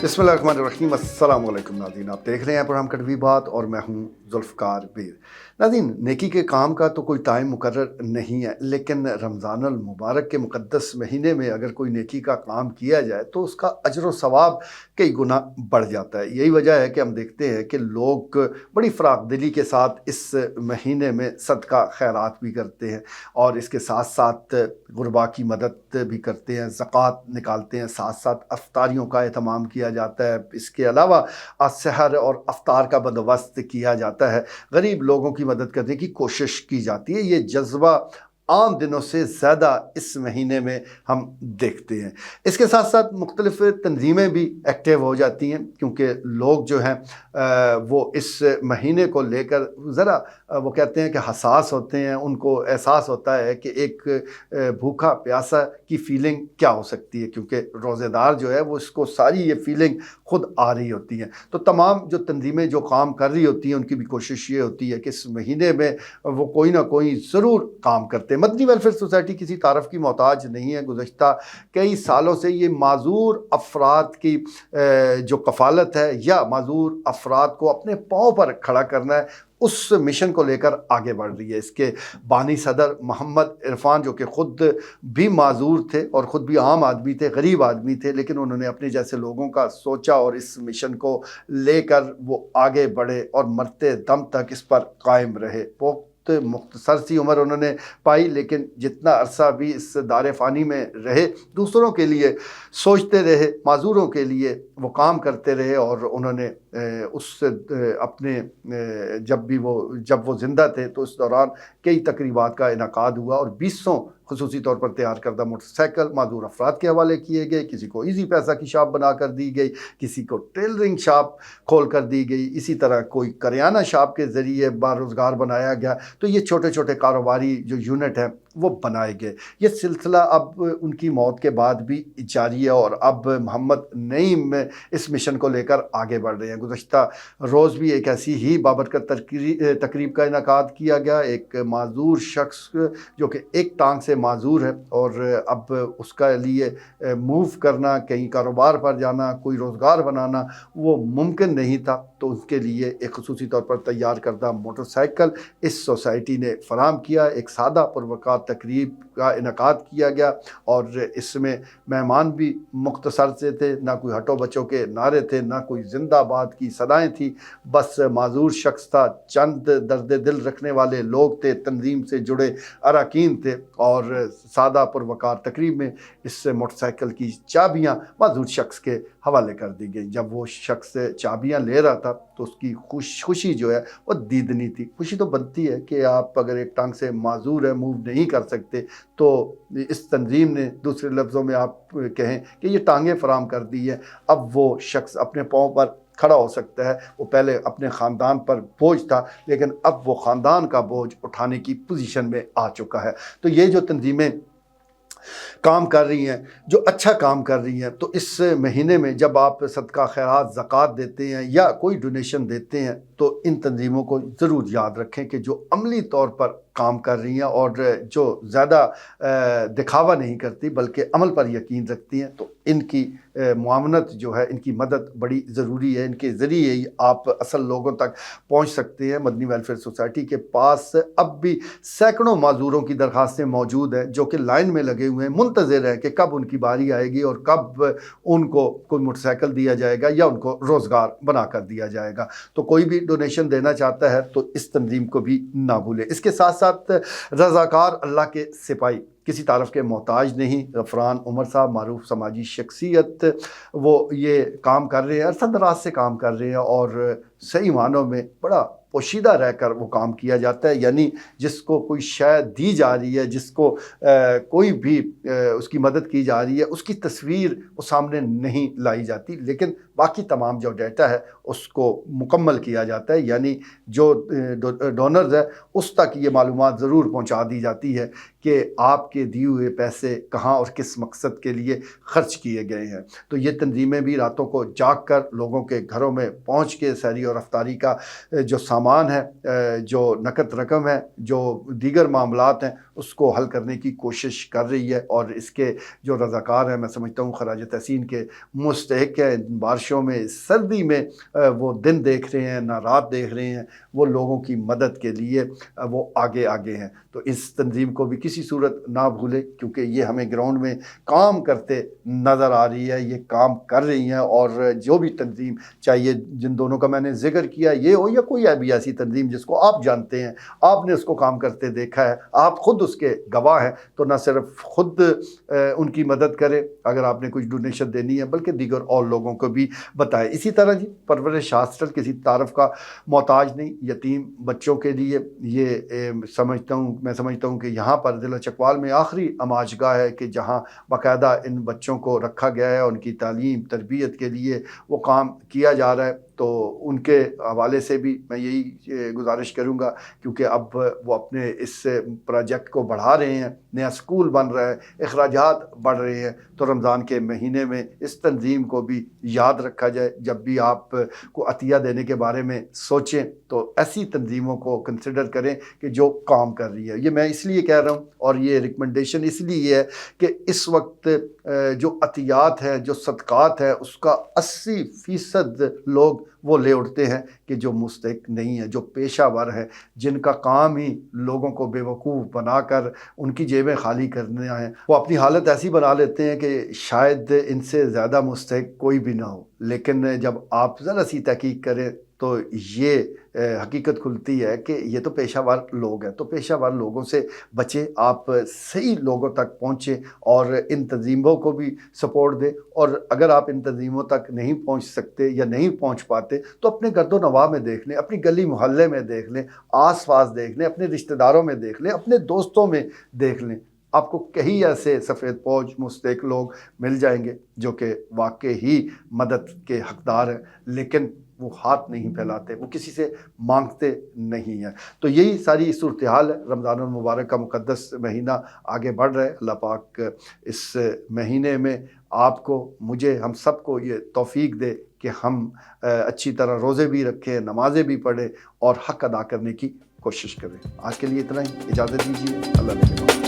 बिस्मिल्लाह रहमान रहीम। अस्सलाम वालेकुम नाज़रीन, आप देख रहे हैं प्रोग्राम कड़वी बात और मैं हूं जुल्फ़कार बीर। नाज़रीन, नेकी के काम का तो कोई टाइम मुकर्रर नहीं है, लेकिन रमज़ानुल मुबारक के मुक़द्दस महीने में अगर कोई नेकी का काम किया जाए तो उसका अजर व सवाब कई गुना बढ़ जाता है। यही वजह है कि हम देखते हैं कि लोग बड़ी फ़राख दिली के साथ इस महीने में सदका खैरात भी करते हैं और इसके साथ साथ गुरबा की मदद भी करते हैं, ज़कात निकालते हैं, साथ साथ अफ्तारियों का एहतमाम किया जाता है। इसके अलावा सहर और अफ्तार का बंदोबस्त किया जाता है, गरीब लोगों की मदद करने की कोशिश की जाती है। ये जज्बा आम दिनों से ज़्यादा इस महीने में हम देखते हैं। इसके साथ साथ मुख्तलिफ़ तंजीमें भी एक्टिव हो जाती हैं, क्योंकि लोग जो हैं वो इस महीने को लेकर ज़रा वो कहते हैं कि हसास होते हैं। उनको एहसास होता है कि एक भूखा प्यासा की फ़ीलिंग क्या हो सकती है, क्योंकि रोज़ेदार जो है वो इसको सारी ये फ़ीलिंग ख़ुद आ रही होती हैं। तो तमाम जो तंजीमें जो काम कर रही होती हैं उनकी भी कोशिश ये होती है कि इस महीने में वो कोई ना कोई ज़रूर काम करते हैं। मदनी वेलफेयर सोसाइटी किसी तारफ़ की मोहताज नहीं है। गुज़श्ता कई सालों से ये माज़ूर अफराद की जो कफ़ालत है या माज़ूर अफराद को अपने पाँव पर खड़ा करना है, उस मिशन को लेकर आगे बढ़ रही है। इसके बानी सदर मोहम्मद इरफान, जो कि ख़ुद भी माज़ूर थे और ख़ुद भी आम आदमी थे, गरीब आदमी थे, लेकिन उन्होंने अपने जैसे लोगों का सोचा और इस मिशन को लेकर वो आगे बढ़े और मरते दम तक इस पर कायम रहे। वो मुख्तसर सी उम्र उन्होंने पाई, लेकिन जितना अरसा भी इस दारे फ़ानी में रहे, दूसरों के लिए सोचते रहे, माज़ूरों के लिए वो काम करते रहे। और उन्होंने उस अपने जब वो ज़िंदा थे तो उस दौरान कई तकरीबात का इनकाद हुआ और 20 ख़ुसूसी तौर पर तैयार करदा मोटरसाइकिल माज़ूर अफराद के हवाले किए गए। किसी को ईज़ी पैसा की शॉप बना कर दी गई, किसी को टेलरिंग शॉप खोल कर दी गई, इसी तरह कोई करियाना शॉप के ज़रिए बारोज़गार बनाया गया। तो ये छोटे छोटे कारोबारी जो यूनिट हैं वो बनाए गए। ये सिलसिला अब उनकी मौत के बाद भी जारी है और अब मोहम्मद नईम इस मिशन को लेकर आगे बढ़ रहे हैं। गुज़श्ता रोज़ भी एक ऐसी ही बाबरकत तकरीब का इनकाद किया गया। एक माज़ूर शख्स जो कि एक टांग से माज़ूर है और अब उसका लिए मूव करना, कहीं कारोबार पर जाना, कोई रोज़गार बनाना वो मुमकिन नहीं था। तो उसके लिए एक ख़ुसूसी तौर पर तैयार करदा मोटरसाइकिल इस सोसाइटी ने फ़राहम किया। एक सादा पुरवकार तकरीब का इनकाद किया गया और इसमें मेहमान भी मुख्तसर से थे, ना कोई हटो बचो के नारे थे, ना कोई जिंदाबाद की सदाएं थी। बस माज़ूर शख्स था, चंद दर्द दिल रखने वाले लोग थे, तंजीम से जुड़े अरकान थे और सादा पुरवकार तकरीब में इस मोटरसाइकिल की चाबियाँ माज़ूर शख्स के हवाले कर दी गई। जब वो शख्स चाबियाँ ले रहा था तो उसकी खुशी जो है वो दीदनी थी। खुशी तो बनती है कि आप अगर एक टांग से माज़ूर है, मूव नहीं कर सकते, तो इस तंजीम ने, दूसरे लफ्ज़ों में आप कहें कि ये टांगें फराम कर दी है। अब वो शख्स अपने पाँव पर खड़ा हो सकता है। वो पहले अपने ख़ानदान पर बोझ था, लेकिन अब वो ख़ानदान का बोझ उठाने की पोजीशन में आ चुका है। तो ये जो तंजीमें काम कर रही हैं, जो अच्छा काम कर रही हैं, तो इस महीने में जब आप सदका खैरात, ज़कात देते हैं या कोई डोनेशन देते हैं, तो इन तंजीमों को ज़रूर याद रखें कि जो अमली तौर पर काम कर रही हैं और जो ज़्यादा दिखावा नहीं करती बल्कि अमल पर यकीन रखती हैं, तो इनकी मुआवनत जो है, इनकी मदद बड़ी ज़रूरी है। इनके ज़रिए ही आप असल लोगों तक पहुँच सकते हैं। मदनी वेलफेयर सोसाइटी के पास अब भी सैकड़ों माज़ूरों की दरख्वास्तें मौजूद हैं जो कि लाइन में लगे हुए हैं, मुंतज़िर हैं कि कब उनकी बारी आएगी और कब उनको कोई मोटरसाइकिल दिया जाएगा या उनको रोज़गार बना कर दिया जाएगा। तो कोई भी डोनेशन देना चाहता है तो इस तंजीम को भी ना भूलें। इसके साथ साथ रज़ाकार अल्लाह के सिपाही किसी तारफ़ के मोहताज नहीं। गफ़रान उमर साहब मारूफ समाजी शख्सियत, वो ये काम कर रहे हैं, अरसा दराज से काम कर रहे हैं और सही मानों में बड़ा पोशीदा रहकर वो काम किया जाता है। यानी जिसको कोई शय दी जा रही है, जिसको कोई भी उसकी मदद की जा रही है, उसकी तस्वीर वो सामने नहीं लाई जाती, लेकिन बाकी तमाम जो डाटा है उसको मुकम्मल किया जाता है। यानी जो डोनर्स है उस तक ये मालूमात ज़रूर पहुंचा दी जाती है کہ آپ کے دیے ہوئے پیسے کہاں اور کس مقصد کے لیے خرچ کیے گئے ہیں۔ تو یہ تنظیمیں بھی راتوں کو جاگ کر لوگوں کے گھروں میں پہنچ کے سحری اور افطاری کا جو سامان ہے، جو نقد رقم ہے، جو دیگر معاملات ہیں، اس کو حل کرنے کی کوشش کر رہی ہے، اور اس کے جو رضاکار ہیں میں سمجھتا ہوں خراج تحسین کے مستحق ہیں۔ بارشوں میں، سردی میں وہ دن دیکھ رہے ہیں، نہ رات دیکھ رہے ہیں، وہ لوگوں کی مدد کے لیے وہ آگے آگے ہیں۔ تو اس تنظیم کو بھی کسی صورت نہ بھولے، کیونکہ یہ ہمیں گراؤنڈ میں کام کرتے نظر آ رہی ہے، یہ کام کر رہی ہیں، اور جو بھی تنظیم چاہیے جن دونوں کا میں نے ذکر کیا، یہ ہو یا کوئی بھی ایسی تنظیم جس کو آپ جانتے ہیں، آپ نے اس کو کام کرتے دیکھا ہے، آپ خود اس کے گواہ ہیں، تو نہ صرف خود ان کی مدد کرے اگر آپ نے کچھ ڈونیشن دینی ہے، بلکہ دیگر اور لوگوں کو بھی بتائے۔ اسی طرح جی پرورش ہاسٹل کسی تعارف کا محتاج نہیں، یتیم بچوں کے لیے یہ میں سمجھتا ہوں کہ یہاں پر ضلع چکوال میں آخری اماج گاہ ہے کہ جہاں باقاعدہ ان بچوں کو رکھا گیا ہے، ان کی تعلیم تربیت کے لیے وہ کام کیا جا رہا ہے۔ تو ان کے حوالے سے بھی میں یہی گزارش کروں گا، کیونکہ اب وہ اپنے اس پروجیکٹ کو بڑھا رہے ہیں، نیا سکول بن رہا ہے، اخراجات بڑھ رہے ہیں، تو رمضان کے مہینے میں اس تنظیم کو بھی یاد رکھا جائے۔ جب بھی آپ کو عطیہ دینے کے بارے میں سوچیں تو ایسی تنظیموں کو کنسیڈر کریں کہ جو کام کر رہی ہے۔ یہ میں اس لیے کہہ رہا ہوں، اور یہ ریکمنڈیشن اس لیے ہے کہ اس وقت جو عطیات ہے، جو صدقات ہے، اس کا 80% لوگ وہ لے اٹھتے ہیں کہ جو مستحق نہیں ہے، جو پیشہ ور ہے، جن کا کام ہی لوگوں کو بے وقوف بنا کر ان کی جیبیں خالی کرنا ہے۔ وہ اپنی حالت ایسی بنا لیتے ہیں کہ شاید ان سے زیادہ مستحق کوئی بھی نہ ہو، لیکن جب آپ ذرا سی تحقیق کریں تو یہ حقیقت کھلتی ہے کہ یہ تو پیشہ ور لوگ ہیں۔ تو پیشہ ور لوگوں سے بچیں، آپ صحیح لوگوں تک پہنچیں اور ان تنظیموں کو بھی سپورٹ دیں، اور اگر آپ ان تنظیموں تک نہیں پہنچ سکتے یا نہیں پہنچ پاتے تو اپنے گرد و نواح میں دیکھ لیں، اپنی گلی محلے میں دیکھ لیں، آس پاس دیکھ لیں، اپنے رشتہ داروں میں دیکھ لیں، اپنے دوستوں میں دیکھ لیں۔ آپ کو کئی ایسے سفید پوش مستحق لوگ مل جائیں گے جو کہ واقعی ہی مدد کے حقدار ہیں، لیکن وہ ہاتھ نہیں پھیلاتے، وہ کسی سے مانگتے نہیں ہیں۔ تو یہی ساری صورتحال ہے۔ رمضان المبارک کا مقدس مہینہ آگے بڑھ رہا ہے۔ اللہ پاک اس مہینے میں آپ کو، مجھے، ہم سب کو یہ توفیق دے کہ ہم اچھی طرح روزے بھی رکھیں، نمازیں بھی پڑھیں اور حق ادا کرنے کی کوشش کریں۔ آج کے لیے اتنا ہی، اجازت دیجیے، اللہ نے